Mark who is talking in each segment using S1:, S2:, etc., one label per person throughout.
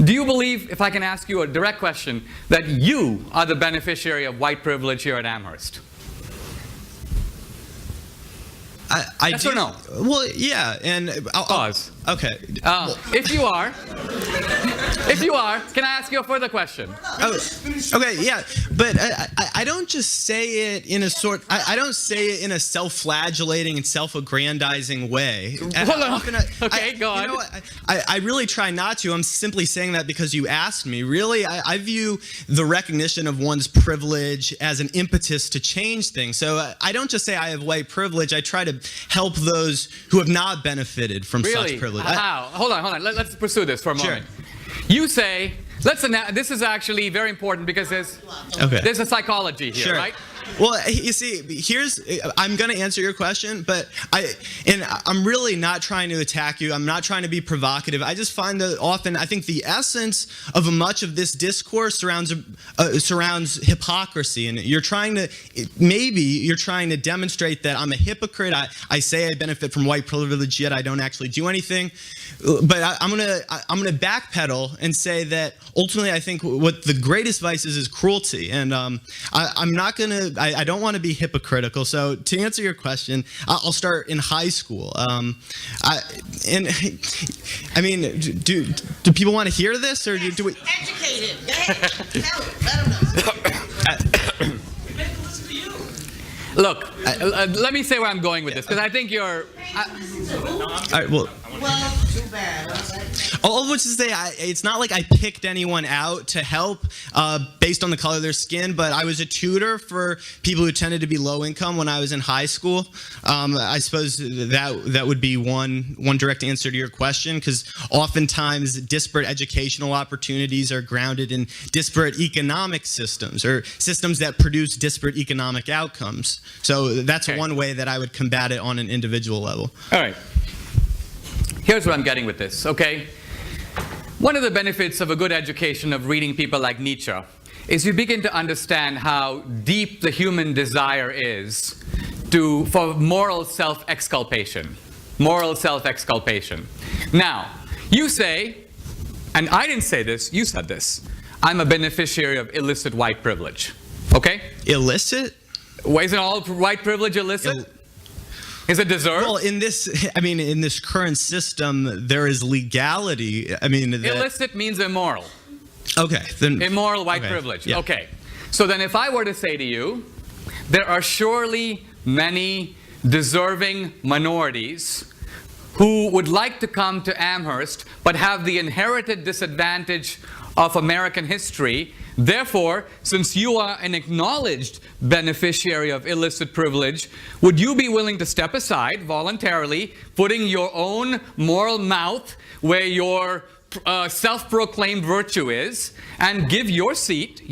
S1: Do you believe, if I can ask you a direct question, that you are the beneficiary of white privilege here at Amherst? Yes or no?
S2: Well, yeah, and
S1: Pause.
S2: Okay.
S1: If you are, can I ask you a further question?
S2: Okay, yeah, but I don't just say it in a I don't say it in a self-flagellating and self-aggrandizing way.
S1: Hold on. Okay, go on.
S2: You know what? I really try not to. I'm simply saying that because you asked me. Really, I view the recognition of one's privilege as an impetus to change things. So I don't just say I have white privilege. I try to help those who have not benefited from such privilege.
S1: How? Hold on. Let's pursue this for a moment. You say, this is actually very important because there's a psychology here, right?
S2: Well, you see, I'm going to answer your question, but I'm really not trying to attack you. I'm not trying to be provocative. I just find that often, I think the essence of much of this discourse surrounds hypocrisy, and you're trying to demonstrate that I'm a hypocrite. I say I benefit from white privilege, yet I don't actually do anything. But I'm gonna backpedal and say that ultimately I think what the greatest vice is cruelty, and I don't want to be hypocritical. So to answer your question, I'll start in high school. I mean, do people want to hear this, or do we?
S3: Educated. Let them know.
S1: Look, let me say where I'm going with this, because I think you're...
S2: all right, well,
S3: too bad.
S2: All of which is to say, it's not like I picked anyone out to help based on the color of their skin, but I was a tutor for people who tended to be low income when I was in high school. I suppose that would be one direct answer to your question, because oftentimes disparate educational opportunities are grounded in disparate economic systems, or systems that produce disparate economic outcomes. So that's one way that I would combat it on an individual level.
S1: All right. Here's what I'm getting with this, okay? One of the benefits of a good education of reading people like Nietzsche is you begin to understand how deep the human desire is for moral self-exculpation. Moral self-exculpation. Now, you say, and I didn't say this, you said this, I'm a beneficiary of illicit white privilege, okay?
S2: Illicit?
S1: Well, isn't all white privilege illicit? Is it deserved?
S2: Well, in this current system, there is legality.
S1: Illicit means immoral.
S2: Okay. Then
S1: immoral white privilege.
S2: Yeah.
S1: Okay. So then if I were to say to you, there are surely many deserving minorities who would like to come to Amherst but have the inherited disadvantage of American history. Therefore, since you are an acknowledged beneficiary of illicit privilege, would you be willing to step aside voluntarily, putting your own moral mouth where your self-proclaimed virtue is, and give your seat,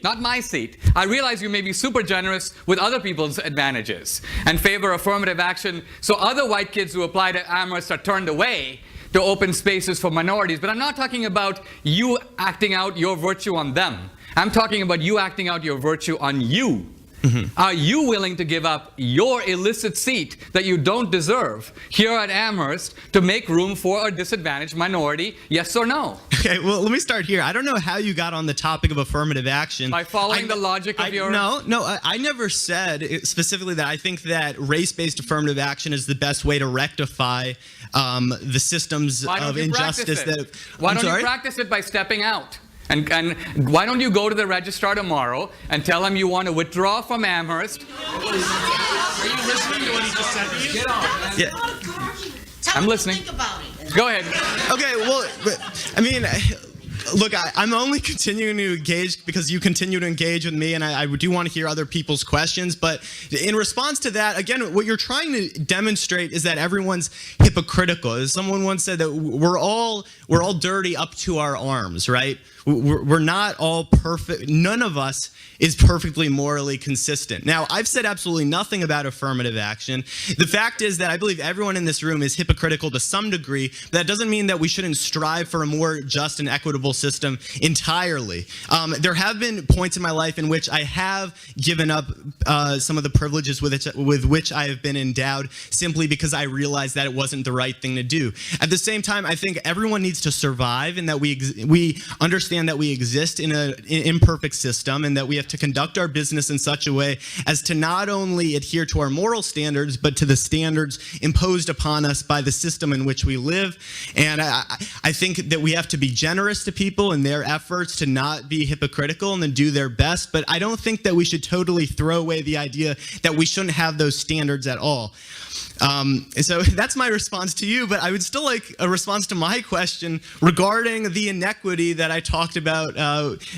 S1: not my seat. I realize you may be super generous with other people's advantages and favor affirmative action, so other white kids who apply to Amherst are turned away to open spaces for minorities. But I'm not talking about you acting out your virtue on them. I'm talking about you acting out your virtue on you. Mm-hmm. Are you willing to give up your illicit seat that you don't deserve here at Amherst to make room for a disadvantaged minority, yes or no?
S2: Okay, well, let me start here. I don't know how you got on the topic of affirmative action.
S1: By following the logic of your...
S2: No, I never said specifically that I think that race-based affirmative action is the best way to rectify the systems of injustice that...
S1: Why don't you practice it by stepping out? And why don't you go to the registrar tomorrow and tell him you want to withdraw from Amherst?
S4: Are you listening to what he just said to you? Get on.
S2: Yeah.
S1: I'm listening.
S3: Think about it.
S1: Go ahead.
S2: Okay, well, I mean, look, I'm only continuing to engage because you continue to engage with me, and I do want to hear other people's questions. But in response to that, again, what you're trying to demonstrate is that everyone's hypocritical. As someone once said, that we're all dirty up to our arms, right? We're not all perfect. None of us is perfectly morally consistent. Now, I've said absolutely nothing about affirmative action. The fact is that I believe everyone in this room is hypocritical to some degree. But that doesn't mean that we shouldn't strive for a more just and equitable system entirely. There have been points in my life in which I have given up some of the privileges with which I have been endowed simply because I realized that it wasn't the right thing to do. At the same time, I think everyone needs to survive, and that we understand that we exist in an imperfect system, and that we have to conduct our business in such a way as to not only adhere to our moral standards, but to the standards imposed upon us by the system in which we live. And I think that we have to be generous to people in their efforts to not be hypocritical and to do their best, but I don't think that we should totally throw away the idea that we shouldn't have those standards at all. So that's my response to you, but I would still like a response to my question regarding the inequity that I talked about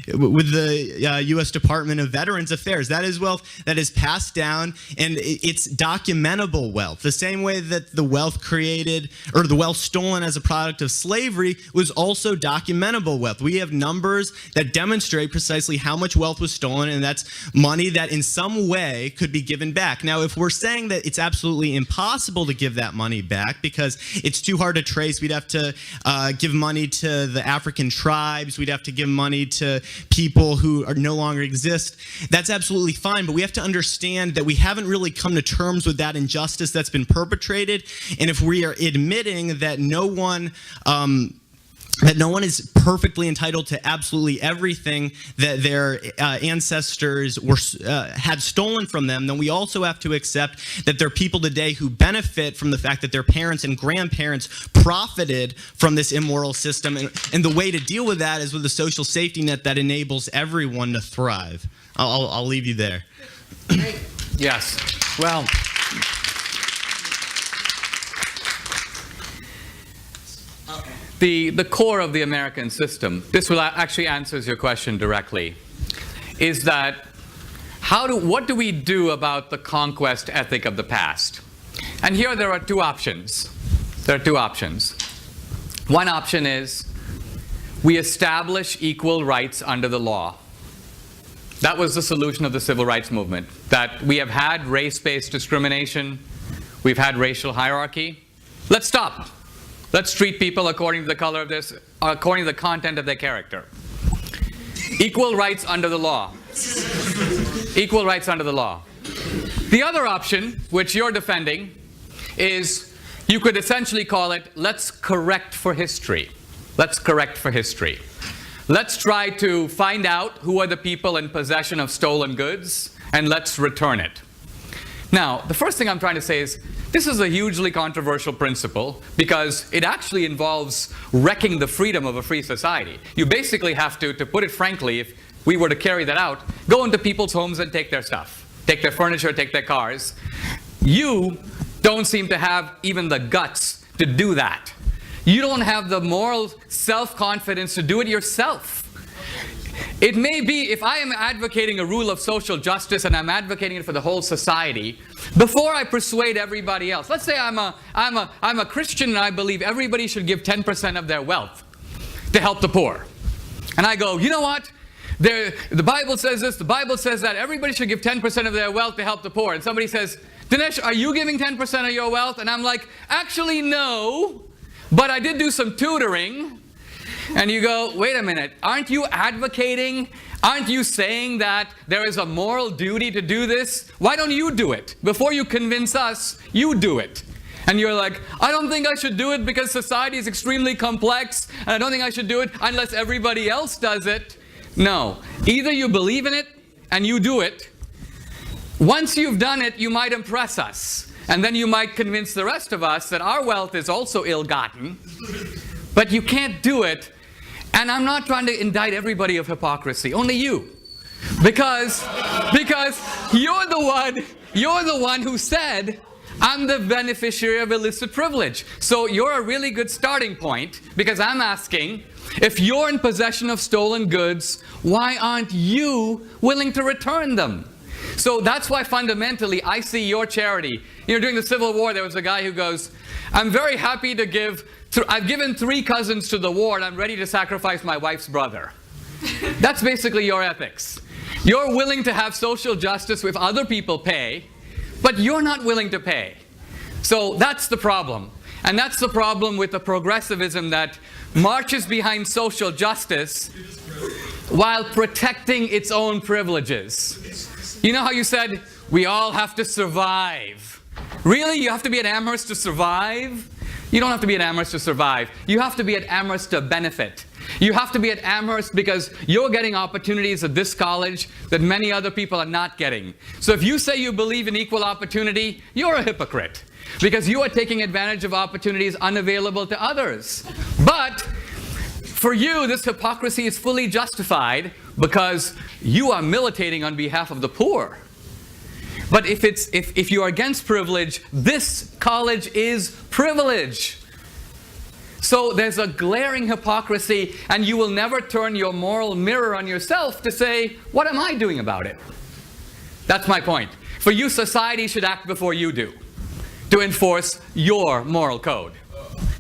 S2: with the U.S. Department of Veterans Affairs. That is wealth that is passed down, and it's documentable wealth. The same way that the wealth created, or the wealth stolen as a product of slavery, was also documentable wealth. We have numbers that demonstrate precisely how much wealth was stolen, and that's money that in some way could be given back. Now, if we're saying that it's absolutely impossible to give that money back because it's too hard to trace, we'd have to give money to the African tribes, we'd have to give money to people who are no longer exist. That's absolutely fine, but we have to understand that we haven't really come to terms with that injustice that's been perpetrated, and if we are admitting that no one is perfectly entitled to absolutely everything that their ancestors had stolen from them, then we also have to accept that there are people today who benefit from the fact that their parents and grandparents profited from this immoral system. And the way to deal with that is with a social safety net that enables everyone to thrive. I'll leave you there.
S1: Yes. Well, the core of the American system, this will actually answers your question directly, is that what do we do about the conquest ethic of the past? And here there are two options. There are two options. One option is we establish equal rights under the law. That was the solution of the civil rights movement, that we have had race-based discrimination, we've had racial hierarchy. Let's stop. Let's treat people according to the color of according to the content of their character. Equal rights under the law. Equal rights under the law. The other option, which you're defending, is you could essentially call it, let's correct for history. Let's correct for history. Let's try to find out who are the people in possession of stolen goods, and let's return it. Now, the first thing I'm trying to say is, this is a hugely controversial principle because it actually involves wrecking the freedom of a free society. You basically have to put it frankly, if we were to carry that out, go into people's homes and take their stuff. Take their furniture, take their cars. You don't seem to have even the guts to do that. You don't have the moral self-confidence to do it yourself. It may be, if I am advocating a rule of social justice and I'm advocating it for the whole society, before I persuade everybody else, let's say I'm a Christian and I believe everybody should give 10% of their wealth to help the poor. And I go, you know what? The Bible says this, the Bible says that, everybody should give 10% of their wealth to help the poor. And somebody says, Dinesh, are you giving 10% of your wealth? And I'm like, actually no, but I did do some tutoring. And you go, wait a minute, aren't you advocating, aren't you saying that there is a moral duty to do this? Why don't you do it? Before you convince us, you do it. And you're like, I don't think I should do it because society is extremely complex, and I don't think I should do it unless everybody else does it. No, either you believe in it and you do it. Once you've done it, you might impress us. And then you might convince the rest of us that our wealth is also ill-gotten. But you can't do it. And I'm not trying to indict everybody of hypocrisy, only you. Because you're the one who said, I'm the beneficiary of illicit privilege. So you're a really good starting point, because I'm asking, if you're in possession of stolen goods, why aren't you willing to return them? So that's why fundamentally I see your charity. You know, during the Civil War, there was a guy who goes, I'm very happy to give, I've given 3 cousins to the war and I'm ready to sacrifice my wife's brother. That's basically your ethics. You're willing to have social justice if other people pay, but you're not willing to pay. So that's the problem. And that's the problem with the progressivism that marches behind social justice while protecting its own privileges. You know how you said, we all have to survive. Really? You have to be at Amherst to survive? You don't have to be at Amherst to survive. You have to be at Amherst to benefit. You have to be at Amherst because you're getting opportunities at this college that many other people are not getting. So if you say you believe in equal opportunity, you're a hypocrite because you are taking advantage of opportunities unavailable to others. But for you, this hypocrisy is fully justified because you are militating on behalf of the poor. But if you are against privilege, this college is privilege. So there's a glaring hypocrisy, and you will never turn your moral mirror on yourself to say, what am I doing about it? That's my point. For you, society should act before you do to enforce your moral code.